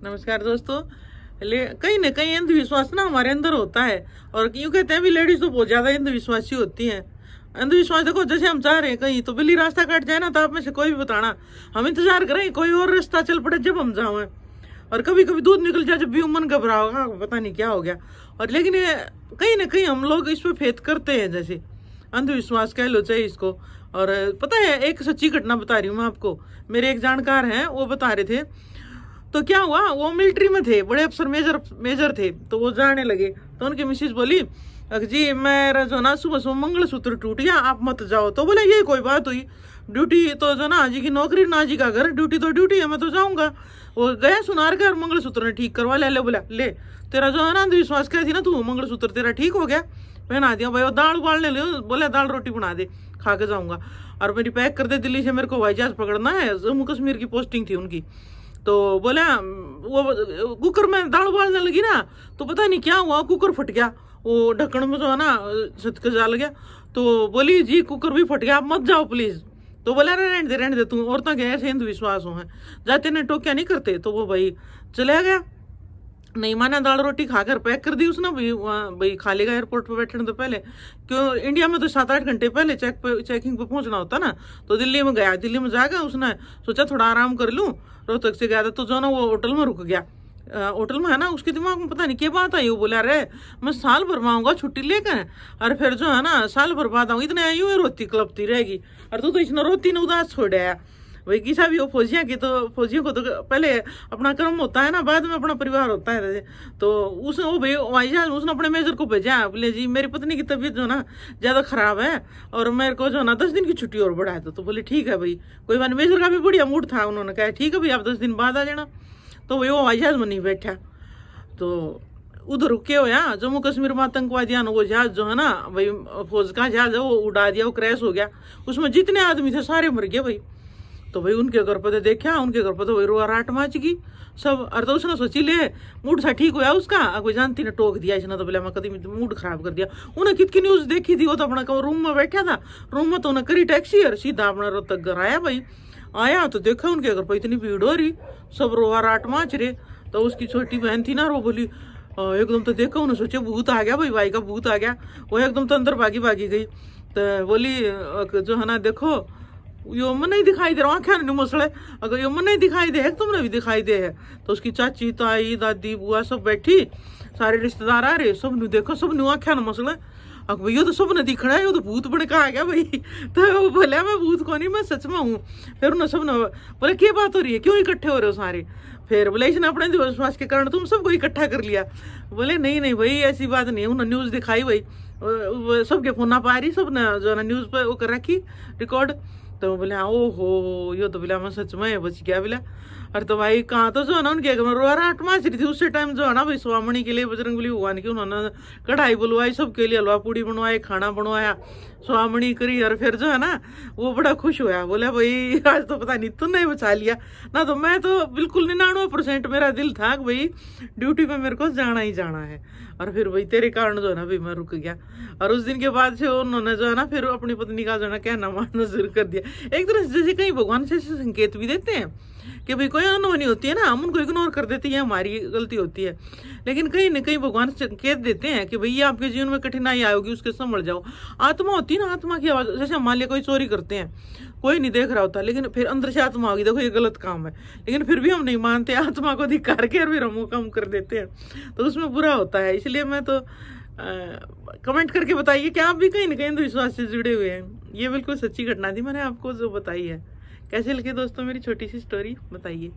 नमस्कार दोस्तों। कहीं ना कहीं अंधविश्वास ना हमारे अंदर होता है, और क्यों कहते हैं भी लेडीज तो बहुत ज्यादा अंधविश्वासी होती हैं। अंधविश्वास देखो, जैसे हम चाह रहे हैं कहीं तो बिल्ली रास्ता काट जाए ना, तो आप में से कोई भी बताना, हम इंतजार करें कोई और रास्ता चल पड़े जब हम जाए, और कभी कभी दूध निकल जाए जब भी मन घबरा होगा, पता नहीं क्या हो गया। और लेकिन ये कहीं ना कहीं हम लोग इस पर फेथ करते हैं, जैसे अंधविश्वास कह लो चाहे इसको। और पता है, एक सच्ची घटना बता रही हूँ मैं आपको। मेरे एक जानकार हैं, वो बता रहे थे, तो क्या हुआ, वो मिलिट्री में थे, बड़े अफसर मेजर थे। तो वो जाने लगे तो उनकी मिसेज बोली, जी मेरा जो ना सुबह सुबह मंगलसूत्र टूट गया, आप मत जाओ। तो बोले ये कोई बात हुई, ड्यूटी तो जो ना जी की नौकरी ना जी का घर, ड्यूटी तो ड्यूटी है, मैं तो जाऊंगा। वो गया सुनार का, मंगलसूत्र ने ठीक करवा लिया। ले बोला ले, तेरा जो है ना अंधविश्वास क्या थी ना, तू मंगलसूत्र तेरा ठीक हो गया, पहना दिया भाई। वो दाल उबालने ले, बोला दाल रोटी बना दे, खा के जाऊंगा। और मेरी पैक कर दे, दिल्ली से मेरे को हवाई जहाज पकड़ना है, जम्मू कश्मीर की पोस्टिंग थी उनकी। तो बोला वो कुकर में दाल उबालने लगी ना, तो पता नहीं क्या हुआ, कुकर फट गया, वो ढक्कन में जो है ना सटके जल गया। तो बोली जी कुकर भी फट गया, आप मत जाओ प्लीज। तो बोला रहने दे तू, औरतों के ऐसे अंधविश्वास हो हैं, जाते ने टोक्या नहीं करते। तो वो भाई चला गया, नहीं माना, दाल रोटी खाकर पैक कर दी उसने भाई खा लेगा एयरपोर्ट पे बैठने तो पहले। क्यों, इंडिया में तो 7-8 घंटे पहले चेकिंग पे पहुंचना होता ना। तो दिल्ली में गया, दिल्ली में जाकर उसने सोचा थोड़ा आराम कर लूं, रोहतक से गया था, तो जो ना वो होटल में रुक गया। होटल में है ना, उसके दिमाग में पता नहीं क्या बात आई, वो बोला रे मैं साल भर में आऊंगा छुट्टी लेकर, और फिर जो है ना साल भर बाद आऊंगी, इतने यूं ही रोती क्लपती रहेगी, और तू तो इसने रोती ने उदास छोड़ा भाई। किसा भी हो, फौजिया की तो फौजियों को तो पहले अपना कर्म होता है ना, बाद में अपना परिवार होता है। तो उसने वो भाई उसने अपने मेजर को भेजा, बोले जी मेरी पत्नी की तबीयत जो ना ज्यादा खराब है, और मेरे को जो ना 10 दिन की छुट्टी और बढ़ा है। तो बोले ठीक है भाई, कोई बात। मेजर का भी बढ़िया मूड था, उन्होंने कहा ठीक है भाई आप 10 दिन बाद आ जाना। तो भाई वो हवाई जहाज में नहीं बैठा, तो उधर रुके हो यहाँ जम्मू कश्मीर में आतंकवादियों ने वो जहाज जो है ना भाई, फौज का जहाज है, वो उड़ा दिया, वो क्रैश हो गया। उसमें जितने आदमी थे सारे मर गए भाई। तो भाई उनके घर पर देखा, उनके घर पर तो भाई रोआ राट माच गई सब। और तो उसने सोची ले मूड सा ठीक हुआ उसका, कोई जानती ने टोक दिया इसने, तो बोला मैं कभी मूड खराब कर दिया। उन्हें कितनी न्यूज देखी थी, वो तो अपना रूम में बैठा था, रूम में तो उन्हें करी टैक्सी और सीधा अपना रोहतक घर आया भाई। आया तो देखा उनके घर पर इतनी भीड़ हो रही, सब रोआ राट माच रहे। तो उसकी छोटी बहन थी ना, वो बोली एकदम, तो देखा उन्हें सोचे भूत आ गया भाई का भूत आ गया। वो एकदम तो अंदर भागी गई। तो बोली जो है ना देखो यो मन नहीं दिखाई दे रहा, आंखें नहीं मसले, अगर यो मन नहीं दिखाई दे तुमने भी दिखाई दे है। तो उसकी चाची ताई दादी बुआ सब बैठी, सारे रिश्तेदार आ रहे, सब ने देखो, सब ने आंखें न मसले, अगर भैया तो सब ने दिखना है, वो तो भूत बड़े कहा गया भाई। तो वो बोला मैं भूत को नहीं, मैं सच में हूँ। फिर उन्होंने सब ने बोले क्या बात हो रही है, क्यों इकट्ठे हो रहे हो सारे। फिर बोले इसने अपने विश्वास के कारण तुम सबको इकट्ठा कर लिया। बोले नहीं भाई ऐसी बात नहीं है, उन्होंने न्यूज दिखाई भाई, सबके फोन ना पा रही, सब ने जो है न्यूज पे वो कर रखी रिकॉर्ड। तो बोले हाँ ओहो, यो तो बोला मैं सच में बच गया बोला। और तो भाई कहाँ तो जो है ना उनके घर में रोहराट माच रही थी उसी टाइम, जो है ना भाई स्वामणी के लिए, बजरंगबली भगवान की उन्होंने कढ़ाई बुलवाई, सबके लिए हलवा पूड़ी बनवाए, खाना बनवाया, स्वामणी करी। और फिर जो है ना वो बड़ा खुश हुआ, बोला भाई आज तो पता नहीं तूने ही बचा लिया ना, तो मैं तो बिल्कुल 99% मेरा दिल था कि भाई ड्यूटी पे मेरे को जाना ही जाना है। और फिर भाई तेरे कारण जो है ना भाई मैं रुक गया। और उस दिन के बाद से उन्होंने जो है ना फिर अपनी पत्नी का जो है ना कहना मानना शुरू कर दिया। एक तरह से जैसे कहीं भगवान से संकेत भी देते हैं कि भाई कोई अनहोनी होती है ना, हम उनको इग्नोर कर देते हैं, हमारी गलती होती है। लेकिन कहीं ना कहीं भगवान संकेत देते हैं कि भैया आपके जीवन में कठिनाई आएगी, उसके संभल जाओ। आत्मा होती है ना, आत्मा की आवाज, जैसे मान लिया कोई चोरी करते हैं, कोई नहीं देख रहा होता, लेकिन फिर अंदर से आत्मा होगी देखो ये गलत काम है, लेकिन फिर भी हम नहीं मानते, आत्मा को धिक्कार के और फिर हम वो काम कर देते हैं, तो उसमें बुरा होता है। इसलिए मैं तो कमेंट करके बताइए कि आप भी कहीं ना कहीं अंधविश्वास से जुड़े हुए हैं। ये बिल्कुल सच्ची घटना थी, मैंने आपको जो बताई है। कैसे लगे दोस्तों मेरी छोटी सी स्टोरी, बताइए।